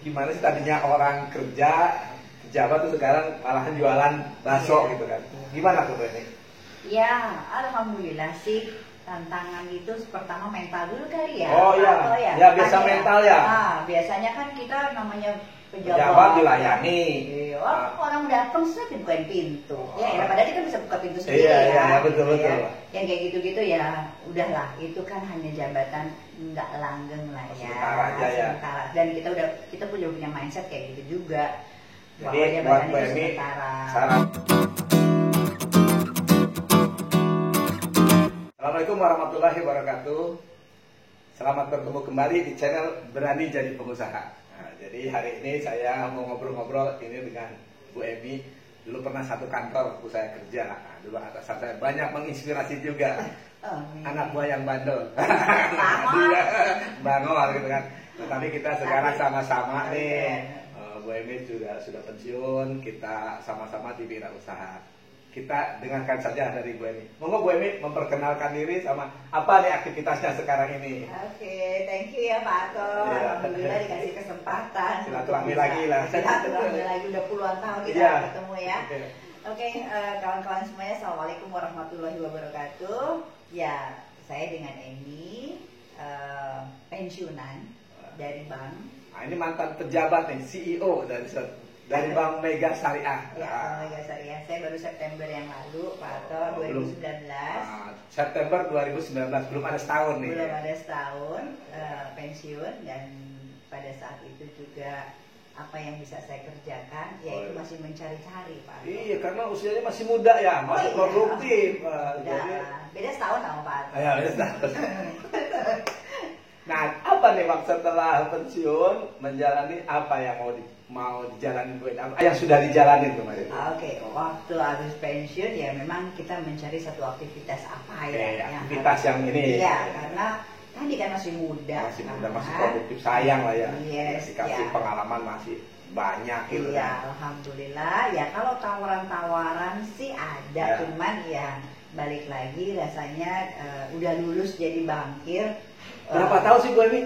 gimana sih tadinya orang kerja pejabat tuh sekarang malahan jualan bakso gitu kan? Gimana tuh ini? Ya, alhamdulillah sih. Tantangan itu pertama mental dulu kali ya. Oh iya, ya biasa mental ya. Biasanya kan kita namanya pejabat dilayani. Orang datang sudah dibukain pintu. Ya, padahal kita bisa buka pintu sendiri ya. Iya, betul. Yang kayak gitu-gitu ya, udahlah. Itu kan hanya jabatan nggak langgeng lah ya. Sementara aja ya. Dan kita punya mindset kayak gitu juga. Jadi buat Bu Emi, Assalamualaikum warahmatullahi wabarakatuh. Selamat bertemu kembali di channel Berani Jadi Pengusaha. Nah, jadi hari ini saya mau ngobrol-ngobrol ini dengan Bu Emi. Dulu pernah satu kantor waktu saya kerja. Nah, dulu atasan saya banyak menginspirasi juga. Anak buah yang bandel. Dia bangor gitu kan. Tetapi kita sekarang sama-sama nih. Bu Emi juga sudah pensiun. Kita sama-sama di wirausaha. Kita dengarkan saja dari Bu Emi. Monggo Bu Emi memperkenalkan diri sama apa nih aktivitasnya sekarang ini. Oke, thank you ya Pak Ato. Alhamdulillah dikasih kesempatan. Silaturahmi lagi lah. Silaturahmi lagi, udah puluhan tahun kita ketemu ya. Oke, kawan-kawan semuanya, assalamualaikum warahmatullahi wabarakatuh. Ya, saya dengan Emi, pensiunan dari bank. Nah, ini mantan pejabat nih, CEO dari Bank Mega Syariah. Ya, Bank Mega Syariah. Saya baru September yang lalu, Pak Ato, 2019. September 2019, belum ada setahun nih. Belum ada setahun pensiun, dan pada saat itu juga apa yang bisa saya kerjakan, yaitu masih mencari-cari, Pak Ato. Iya, karena usianya masih muda ya, masih produktif. Beda setahun sama Pak Ato. Ya, beda setahun. Nah, apa nih setelah pensiun menjalani apa yang mau dijalani Bu Emi? Apa yang sudah dijalani kemarin? Oke, waktu habis pensiun ya memang kita mencari satu aktivitas apa ya? Aktivitas yang ini. Iya, karena tadi kan masih muda. Masih muda, masih produktif, sayang lah ya. Yes, dikasih pengalaman masih banyak gitu. Iya, alhamdulillah. Ya kalau tawaran-tawaran sih ada, cuman ya balik lagi rasanya udah lulus jadi bankir. Berapa tahun sih Bu Emi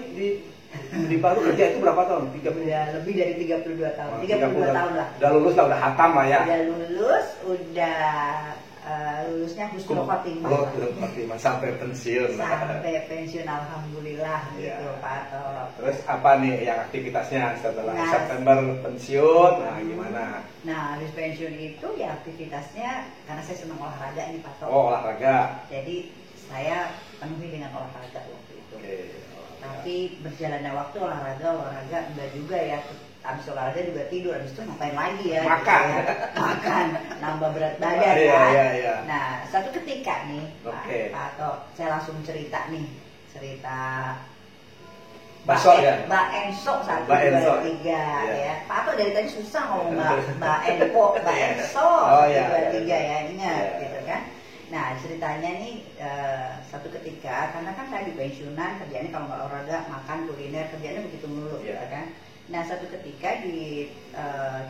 di baru kerja itu berapa tahun? Lebih dari 32 tahun. 32 tahun lah. Udah lulus lah, udah hatam lah ya. Udah lulus, lulusnya husnul khotimah. Sampai pensiun. Sampai pensiun, alhamdulillah gitu Pak Ato. Terus apa nih yang aktivitasnya setelah September pensiun? Nah, gimana? Nah, habis pensiun itu ya aktivitasnya, karena saya senang olahraga nih Pak Ato. Oh, olahraga. Jadi saya penuhi dengan olahraga waktu itu. Tapi berjalannya waktu olahraga enggak juga ya. Habis olahraga juga tidur, habis itu ngapain lagi ya? Makan, nambah berat badan kan. Nah, satu ketika nih, Pak Ato, saya langsung cerita bakso ya? Mbak Enso 1, 2, 3 ya. Pak Ato dari tadi susah ngomong Mbak Enpo, Mbak Enso 1, 2, 3 ya, ingat gitu kan. Nah, ceritanya nih satu ketika, karena kan saya di pensiunan, kerjanya kalau nggak olahraga, makan, kuliner, kerjanya begitu mulu gitu kan. Nah, satu ketika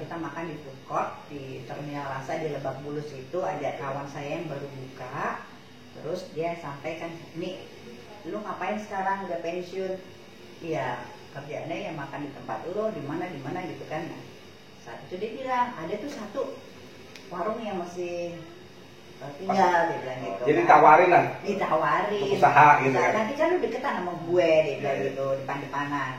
kita makan di food court di Terminal Rasa di Lebak Bulus itu, ada kawan saya yang baru buka. Terus dia sampaikan, "Nih, lu ngapain sekarang udah pensiun?" Iya, kerjanya ya makan di tempat lu, di mana gitu kan. Nah, saat itu dia bilang, ada tuh satu warung yang masih tinggal, dia bilang gitu. Jadi tawarin lah. Ditawarin. Usaha gitu kan. Nanti kan lu deketan sama gue, dia bilang gitu, depan-depanan.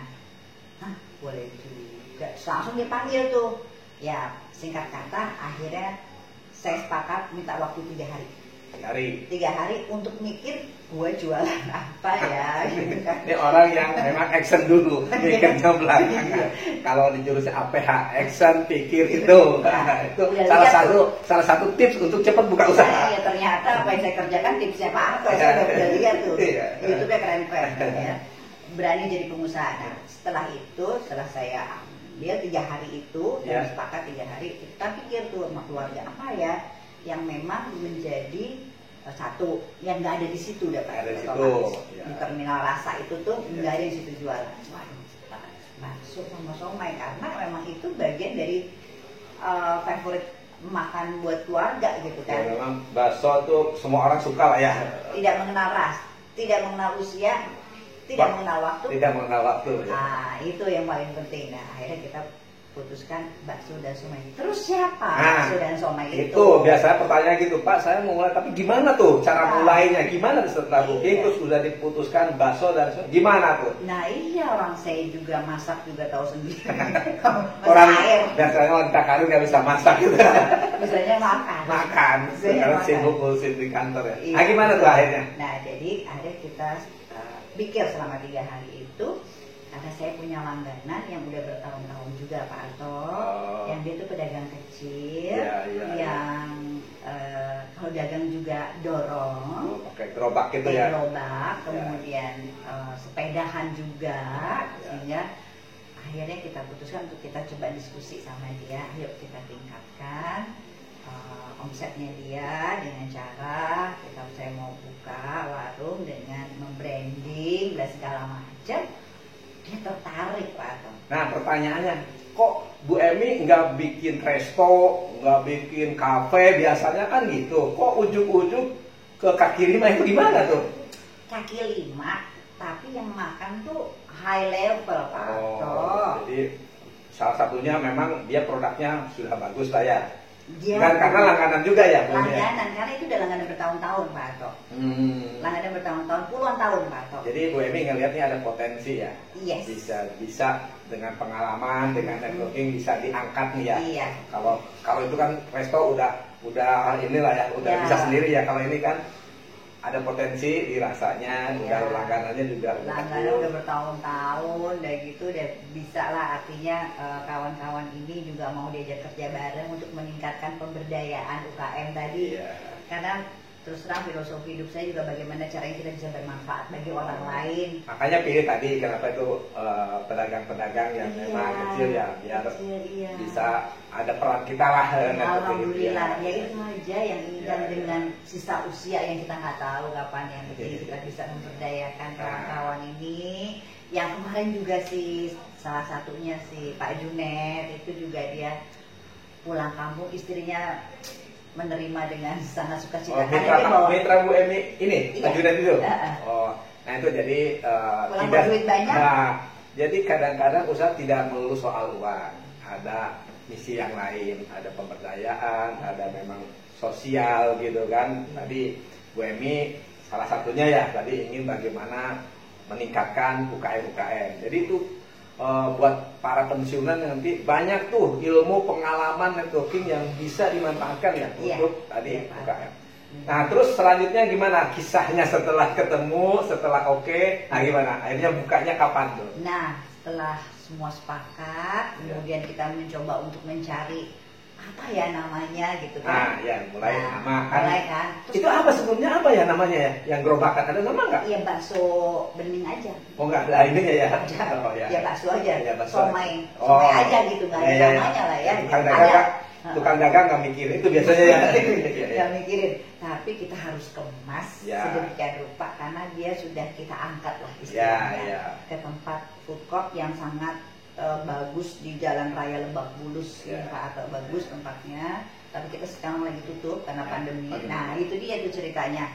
Hah, boleh juga. Langsung dipanggil tuh. Ya, singkat kata, akhirnya saya sepakat minta waktu 3 hari. 3 hari untuk mikir gue jualan apa ya gitu kan. Ini orang yang memang action dulu, mikirnya belakangan. Kalau di jurusan APH, action, pikir itu. Itu salah satu tips untuk cepat buka usaha. Ya, ternyata apa yang saya kerjakan tipsnya Pak Ato, saya udah lihat tuh. YouTube-nya keren-keren ya. Berani jadi pengusaha. Nah, setelah saya ambil 3 hari itu, dan sepakat 3 hari, kita pikir tuh sama keluarga apa ya yang memang menjadi satu yang nggak ada di situ, dapat di Terminal Rasa itu tuh nggak ada di situ jualan. Waduh, bakso sama somai, karena memang itu bagian dari favorit makan buat keluarga gitu kan. Ya, memang bakso tuh semua orang suka lah ya. Tidak mengenal ras, tidak mengenal usia, tidak mengenal waktu. Tidak mengenal waktu. Ya. Nah, itu yang paling penting. Nah, akhirnya kita putuskan bakso dan somai. Terus siapa bakso dan somai itu? Itu biasanya pertanyaan gitu, Pak, saya mau mulai, tapi gimana tuh cara mulainya? Gimana setelah booking terus sudah diputuskan bakso dan somai? Gimana tuh? Nah iya, orang saya juga masak juga tahu sendiri. Orang biasanya wanita karir nggak bisa masak gitu. Misalnya makan. Sekarang sibuk ngurusin di kantor ya. Iya. Nah gimana tuh akhirnya? Nah jadi akhirnya kita pikir selama 3 hari itu. Karena saya punya langganan yang udah bertahun-tahun juga Pak Arto, yang dia tuh pedagang kecil, yang kalau dagang juga dorong, pakai gerobak gitu ya, gerobak, kemudian sepedahan juga, sehingga akhirnya kita putuskan untuk kita coba diskusi sama dia, ayo kita tingkatkan omsetnya dia dengan cara saya mau buka warung dengan membranding dan segala macam. Dia tertarik Pak Atom. Nah pertanyaannya, kok Bu Emi nggak bikin resto, nggak bikin kafe, biasanya kan gitu. Kok ujuk-ujuk ke kaki lima itu gimana tuh? Kaki lima, tapi yang makan tuh high level Pak Atom. Jadi salah satunya memang dia produknya sudah bagus lah ya. Kan karena langganan juga ya? Langganan, karena itu udah langganan bertahun-tahun Pak Ato. Langganan bertahun-tahun, puluhan tahun Pak Ato. Jadi Bu Emi ngelihatnya ada potensi ya? Yes. Bisa dengan pengalaman, dengan networking bisa diangkat nih ya? Iya. Kalau itu kan resto udah inilah ya, udah bisa sendiri ya. Kalau ini kan ada potensi dirasanya, udah langganannya juga. Langganan udah bertahun-tahun, udah gitu, udah bisa lah, artinya kawan-kawan ini juga mau diajak kerja bareng untuk meningkatkan pemberdayaan UKM tadi. Karena terus terang filosofi hidup saya juga bagaimana caranya kita bisa bermanfaat bagi orang lain. Makanya pilih tadi kenapa itu pedagang-pedagang yang memang kecil ya, biar bisa ada peran kita lah. Alhamdulillah, ya itu aja yang inginkan dengan sisa usia yang kita nggak tahu kapan yang kita bisa memberdayakan kawan-kawan ini. Yang kemarin juga sih salah satunya si Pak Junet itu juga dia pulang kampung, istrinya menerima dengan sangat sukacita. Mitra Bu Emi ini Pak Junet itu. Nah itu jadi tidak duit banyak. Nah, jadi kadang-kadang usaha tidak melulu soal uang, ada misi yang lain, ada pemberdayaan, ada memang sosial gitu kan. Tadi Bu Emi salah satunya ya tadi ingin bagaimana meningkatkan UKM. Jadi itu buat para pensiunan nanti banyak tuh ilmu, pengalaman, networking yang bisa dimanfaatkan ya untuk tadi UKM. Nah terus selanjutnya gimana kisahnya setelah ketemu, setelah oke, nah gimana? Akhirnya bukanya kapan tuh? Nah setelah semua sepakat, kemudian kita mencoba untuk mencari apa ya namanya gitu kan. Nah ya mulai nama kan. Mulai kan. Terus itu apa sebelumnya apa ya namanya ya? Yang gerobakan ada nama nggak? Iya bakso bening aja. Oh nggak ada ininya ya? Ya bakso aja. Ya, somai aja gitu nggak ada namanya lah ya. Tukang dagang nggak mikirin itu biasanya ya. Nggak mikirin. Tapi kita harus kemas sedemikian rupa karena dia sudah kita angkat lah istilahnya ke tempat food court yang sangat bagus di Jalan Raya Lebak Bulus, Pak, atau bagus tempatnya. Tapi kita sekarang lagi tutup karena pandemi. Nah itu dia tuh ceritanya.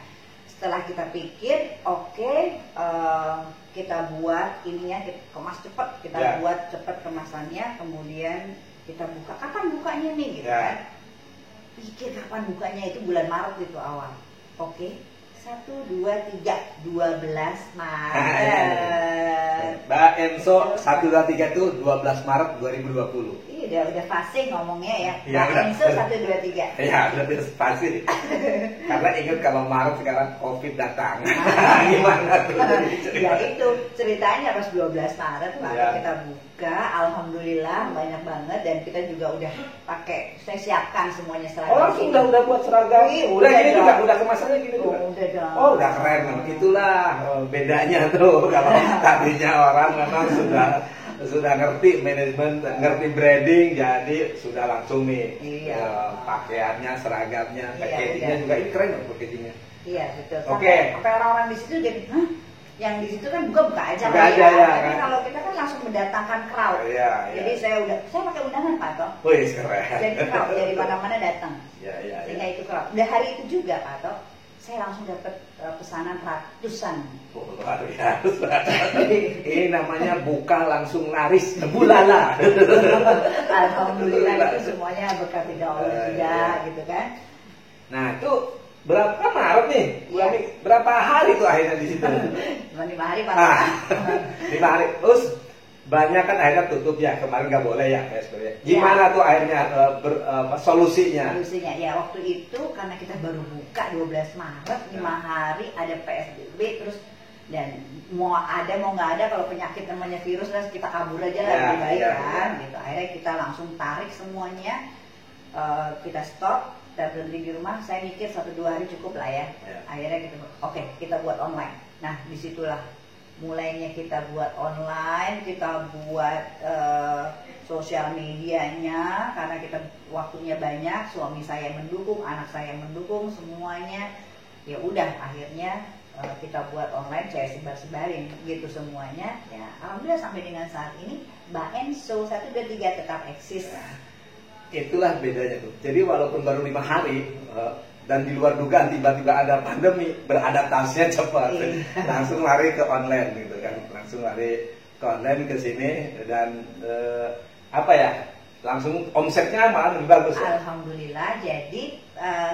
Setelah kita pikir, kita buat ininya, kita kemas cepat, kita buat cepat kemasannya, kemudian kita buka. Kapan bukanya nih, gitu kan? Pikir kapan bukanya, itu bulan Maret itu awal. 1, 2, 3, 12 Maret. Mbak Enso 1, 2, 3 itu 12 Maret 2020. Iya udah fasih ngomongnya ya. Mbak Enso 1, 2, 3. Iya udah fasih. Karena ingat kalau Maret sekarang COVID datang. Gimana tuh? Ya itu ceritanya pas 12 Maret kita buka. Alhamdulillah banyak banget dan kita juga udah pakai. Saya siapkan semuanya seragam. Oh langsung udah buat seragam. Udah gini juga, udah kemasannya gini juga. Oh udah keren, itulah bedanya tuh kalau tadinya orang memang sudah ngerti manajemen, ngerti branding, jadi sudah langsung nih pakaiannya, seragamnya, packagingnya juga ini keren loh packagingnya. Iya betul. Sampai orang-orang di situ jadi, yang di situ kan buka aja lah ya. Tapi kalau kita kan langsung mendatangkan crowd. Jadi saya pakai undangan Pak Toh. Wih keren. Jadi crowd dari mana-mana datang. Iya. Sehingga itu crowd. Udah hari itu juga Pak Toh. saya langsung dapat pesanan ratusan. Oh, luar biasa. Ini namanya buka langsung laris bulala. Alhamdulillah itu semuanya berkat Allah juga gitu kan. Nah itu berapa Maret nih? Berapa hari tuh akhirnya di situ? Cuma 5 hari Pak. 5 hari. Terus banyak kan akhirnya tutup ya, kemarin nggak boleh ya PSBB. Gimana tuh akhirnya solusinya? Solusinya ya waktu itu karena kita baru buka 12 Maret, 5 hari ada PSBB terus, dan mau ada mau nggak ada kalau penyakit namanya virus lah kita kabur aja lah lebih baik kan gitu. Akhirnya kita langsung tarik semuanya, kita stop, kita berhenti di rumah. Saya mikir 1-2 hari cukup lah ya. Akhirnya kita kita buat online. Nah disitulah mulainya kita buat online, kita buat sosial medianya karena kita waktunya banyak, suami saya mendukung, anak saya mendukung, semuanya. Ya udah akhirnya kita buat online, saya sebar-sebarin gitu semuanya. Ya alhamdulillah sampai dengan saat ini Mbak Enso 123 tetap eksis. Itulah bedanya tuh. Jadi walaupun baru 5 hari dan di luar dugaan tiba-tiba ada pandemi, beradaptasinya cepat, langsung lari ke online gitu kan, langsung lari ke online ke sini dan langsung omsetnya malah lebih bagus. Ya? Alhamdulillah. Jadi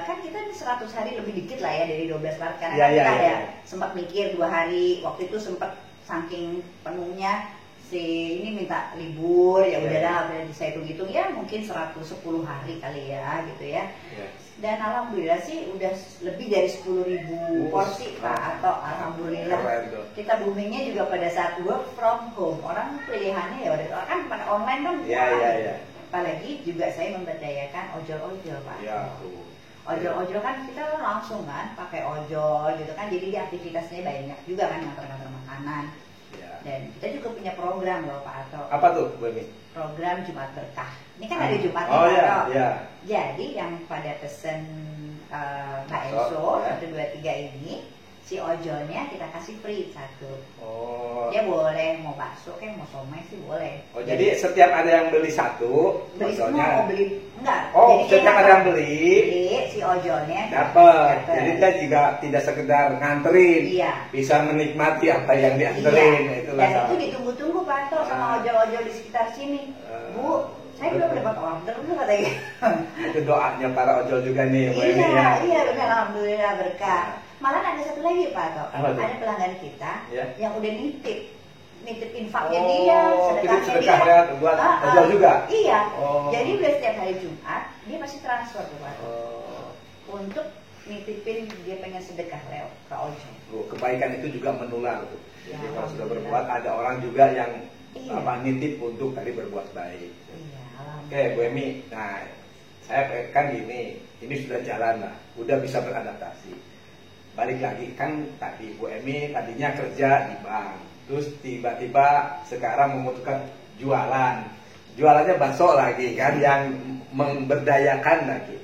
kan kita 100 hari lebih dikit lah ya dari 12 Maret karena kita ada sempat mikir 2 hari waktu itu, sempat saking penuhnya si ini minta libur ya udahlah, saya hitung-hitung ya mungkin 110 hari kali ya gitu ya. Dan alhamdulillah sih udah lebih dari 10.000 porsi Pak Ato. Alhamdulillah. Kita boomingnya juga pada saat work from home. Orang pilihannya ya udah kan pada online kan. Apalagi juga saya memberdayakan ojol-ojol Pak. Ojol-ojol kan kita langsung kan pakai ojol gitu kan. Jadi aktivitasnya banyak juga kan, ngantar-ngantar makanan. Dan kita juga punya program loh Pak Ato. Apa tuh Bu Emi? Program Jumat Berkah. Ini kan ada Jumat Pak Ato. Jadi yang pada pesen Mbak Enso 123 ini, si ojolnya kita kasih free 1. Dia boleh mau bakso kayak mau somai sih boleh. Jadi setiap ada yang beli 1, beli semua mau beli enggak. Jadi setiap ada yang beli si ojolnya dapat. Jadi dia juga tidak sekedar nganterin, bisa menikmati apa yang dianterin. Dan itu ditunggu-tunggu Pak Ato sama ojol-ojol di sekitar sini. Bu, saya belum dapat order dulu katanya. Itu doanya para ojol juga nih. Iya benar, alhamdulillah berkah. Malah ada satu lagi Pak Ato, ada pelanggan kita yang udah nitip infaknya dia, sedekahnya dia buat ojol juga. Iya. Jadi udah setiap hari Jumat dia pasti transfer tuh Pak Ato untuk nitipin dia pengen sedekah lewat ke ojol. Kebaikan itu juga menular tuh. Jadi kalau sudah berbuat ada orang juga yang nitip untuk tadi berbuat baik. Oke Bu Emi, nah saya kan ini sudah jalan lah, udah bisa beradaptasi. Balik lagi kan tadi Bu Emi tadinya kerja di bank, terus tiba-tiba sekarang memutuskan jualannya bakso lagi kan, yang memberdayakan lagi.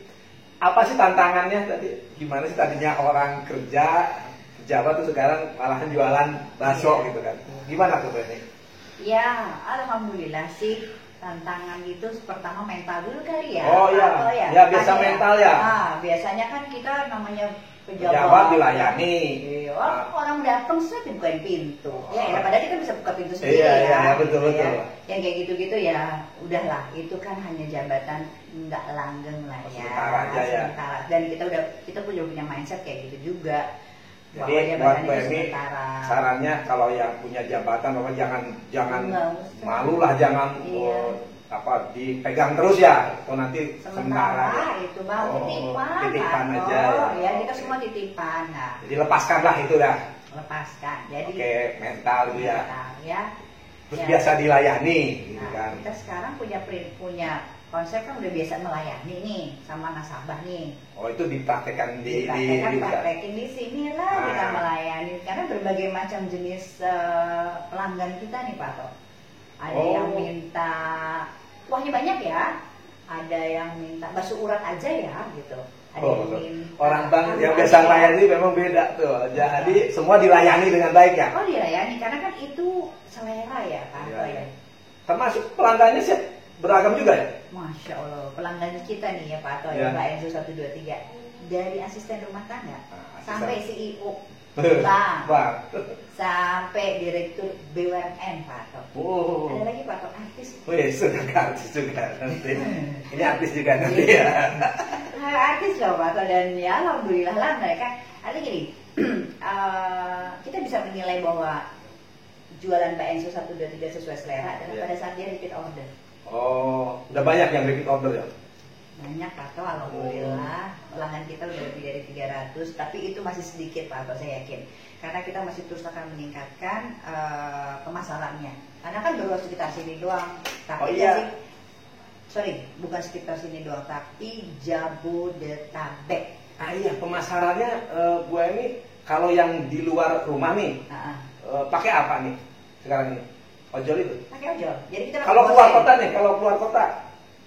Apa sih tantangannya tadi? Gimana sih tadinya orang kerja pejabat tuh sekarang malahan jualan bakso gitu kan? Gimana tuh Bu Emi? Ya alhamdulillah sih. Tantangan itu pertama mental dulu kali ya. Ya biasa mental ya. Biasanya kan kita namanya pejabat dilayani. Orang datang sih bukain pintu. Padahal kita bisa buka pintu sendiri betul. Yang kayak gitu-gitu ya udahlah, itu kan hanya jabatan nggak langgeng lah ya. Sementara aja ya. Dan kita punya mindset kayak gitu juga. Jadi buat Bu Emi sarannya kalau yang punya jabatan jangan malu lah, jangan dipegang terus ya, atau nanti sementara itu bang titipan aja ya kita semua titipan. Jadi lepaskanlah itu dah. Lepaskan. Jadi mental itu ya. Terus biasa dilayani gitu kan. Kita sekarang punya konsep kan udah biasa melayani nih sama nasabah nih. Itu dipraktekkan praktekin di sini lah kita melayani karena berbagai macam jenis pelanggan kita nih Pak Ato. Ada yang minta kuahnya banyak ya, ada yang minta bakso urat aja ya gitu. Ada yang minta orang bank yang biasa melayani memang beda tuh. Jadi semua dilayani dengan baik ya. Dilayani karena kan itu selera ya Pak Ato ya. Termasuk pelanggannya sih beragam juga ya? Masya Allah, pelanggan kita nih ya Pak Ato ya, Mbak Enso 123 dari asisten rumah tangga sampai CEO Bang. Sampai direktur BUMN Pak Ato. Ada lagi Pak Ato, artis. Wih, sudah artis juga nanti. Ini artis juga nanti ya. Artis loh Pak Ato, dan ya alhamdulillah lah mereka. Artinya gini, kita bisa menilai bahwa jualan Mbak Enso 1, 2, 3 sesuai selera adalah pada saat dia repeat order. Oh, udah banyak yang repeat order ya? Banyak Pak Ato, alhamdulillah. Pelanggan kita udah lebih dari 300, tapi itu masih sedikit Pak Ato, saya yakin. Karena kita masih terus akan meningkatkan pemasarannya. Karena kan baru sekitar sini doang. Tapi bukan sekitar sini doang, tapi Jabodetabek. Iya, pemasarannya Bu Emi, kalau yang di luar rumah nih, pakai apa nih sekarang ini? Ojol itu? Pakai ojol. Jadi kita kalau keluar kota nih, kalau keluar kota?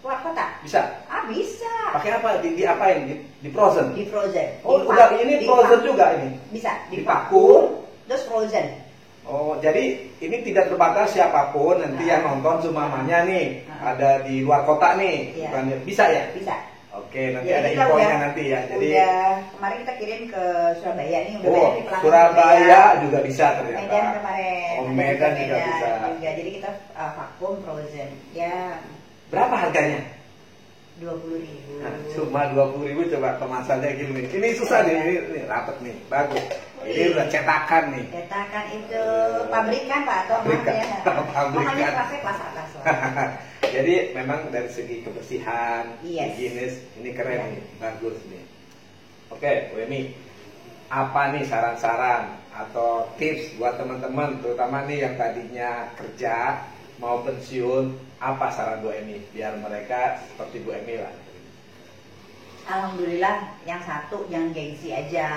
Keluar kota? Bisa? Bisa. Pakai apa? Di apain? Di frozen? Di frozen. Oh, udah ini frozen juga ini? Bisa. Dipakur, terus frozen. Oh, jadi ini tidak terbatas siapapun nanti yang nonton semuanya nih ada di luar kota nih, bisa ya? Bisa. Oke, nanti ada infonya nanti ya. Jadi kemarin kita kirim ke Surabaya nih, udah banyak di pelanggan. Surabaya juga bisa ternyata. Medan kemarin. Medan juga bisa. Jadi kita vakum frozen. Ya. Berapa harganya? 20.000. Cuma 20.000, coba kemasannya gini. Ini susah nih, ini rapet nih, bagus. Ini udah cetakan nih. Cetakan itu pabrikan Pak atau pabrikan. Makanya kelas atas. Jadi memang dari segi kebersihan, higienis, ini keren nih, bagus nih. Oke, Bu Emi, apa nih saran-saran atau tips buat teman-teman, terutama nih yang tadinya kerja mau pensiun, apa saran Bu Emi biar mereka seperti Bu Emi lah? Alhamdulillah, yang satu jangan gengsi aja.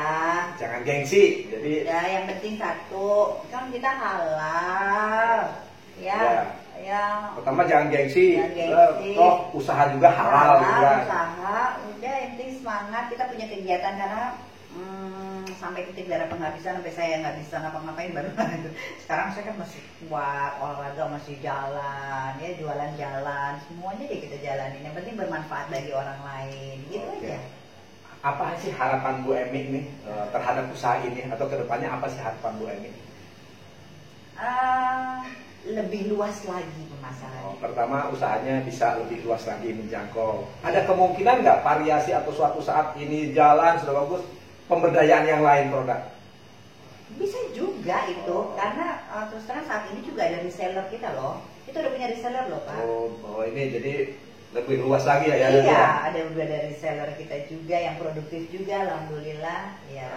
Jangan gengsi, jadi ya yang penting satu kan kita halal, ya. Pertama jangan gengsi. Toh usaha juga halal juga. Usaha, udah yang penting semangat, kita punya kegiatan karena sampai titik darah penghabisan, sampai saya nggak bisa ngapa-ngapain baru itu. Sekarang saya kan masih kuat, olahraga masih jalan, ya jualan jalan, semuanya deh kita jalanin. Yang penting bermanfaat bagi orang lain, gitu aja. Apa sih harapan Bu Emi nih terhadap usaha ini atau kedepannya apa sih harapan Bu Emi? Lebih luas lagi pemasarannya. Pertama usahanya bisa lebih luas lagi menjangkau. Ada kemungkinan nggak variasi atau suatu saat ini jalan sudah bagus, pemberdayaan yang lain produk? Bisa juga itu, karena terus terang saat ini juga ada reseller kita loh. Kita udah punya reseller loh Pak. Oh ini jadi lebih luas lagi ya? Iya, ada reseller kita juga yang produktif juga, alhamdulillah. Ya,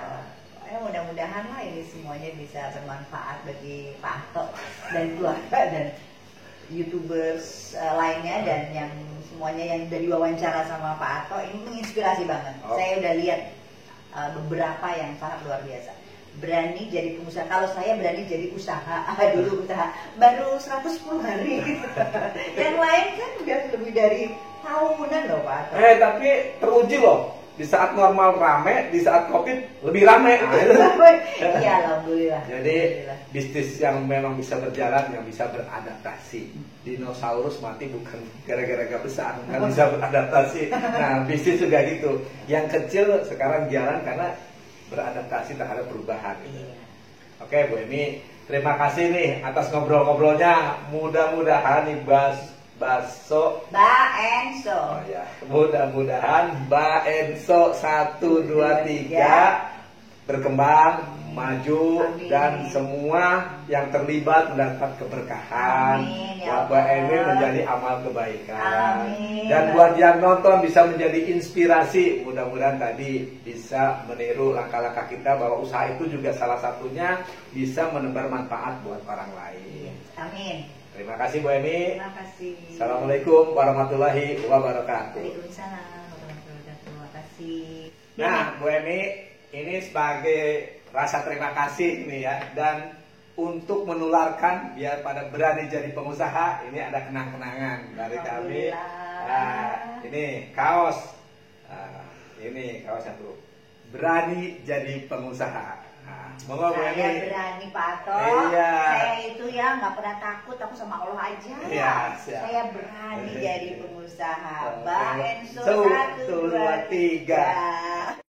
mudah-mudahan lah ini semuanya bisa bermanfaat bagi Pak Ato dan keluarga dan YouTubers lainnya, dan yang semuanya yang dari wawancara sama Pak Ato ini menginspirasi banget. Saya udah lihat beberapa yang sangat luar biasa. Berani jadi pengusaha. Kalau saya berani jadi usaha, dulu usaha baru 110 hari. Yang lain kan udah lebih dari tahunan loh Pak Ato. Tapi teruji loh. Di saat normal rame, di saat COVID lebih rame. Iya, alhamdulillah. Jadi bisnis yang memang bisa berjalan, yang bisa beradaptasi. Dinosaurus mati bukan gara-gara gak besar, nggak bisa beradaptasi. Nah, bisnis juga gitu. Yang kecil sekarang jalan karena beradaptasi terhadap perubahan. Oke, Bu Emi, terima kasih nih atas ngobrol-ngobrolnya. Mudah-mudahan nih bakso Mbak Enso. Mudah-mudahan Mbak Enso 1, 2, 3 berkembang, maju, dan semua yang terlibat mendapat keberkahan. Buat Mbak Emi menjadi amal kebaikan. Dan buat yang nonton bisa menjadi inspirasi. Mudah-mudahan tadi bisa meniru langkah-langkah kita bahwa usaha itu juga salah satunya bisa menebar manfaat buat orang lain. Amin. Terima kasih Bu Emi. Terima kasih. Assalamualaikum warahmatullahi wabarakatuh. Waalaikumsalam warahmatullahi wabarakatuh. Terima kasih. Nah, Bu Emi, ini sebagai rasa terima kasih nih ya, dan untuk menularkan biar pada berani jadi pengusaha, ini ada kenang-kenangan dari kami. Nah, ini kaos. Ini kaos satu. Berani jadi pengusaha. Saya berani Pak Ato. Saya itu ya nggak pernah takut, aku sama Allah aja. Saya berani jadi pengusaha. Mbak Enso 1, 2, 3.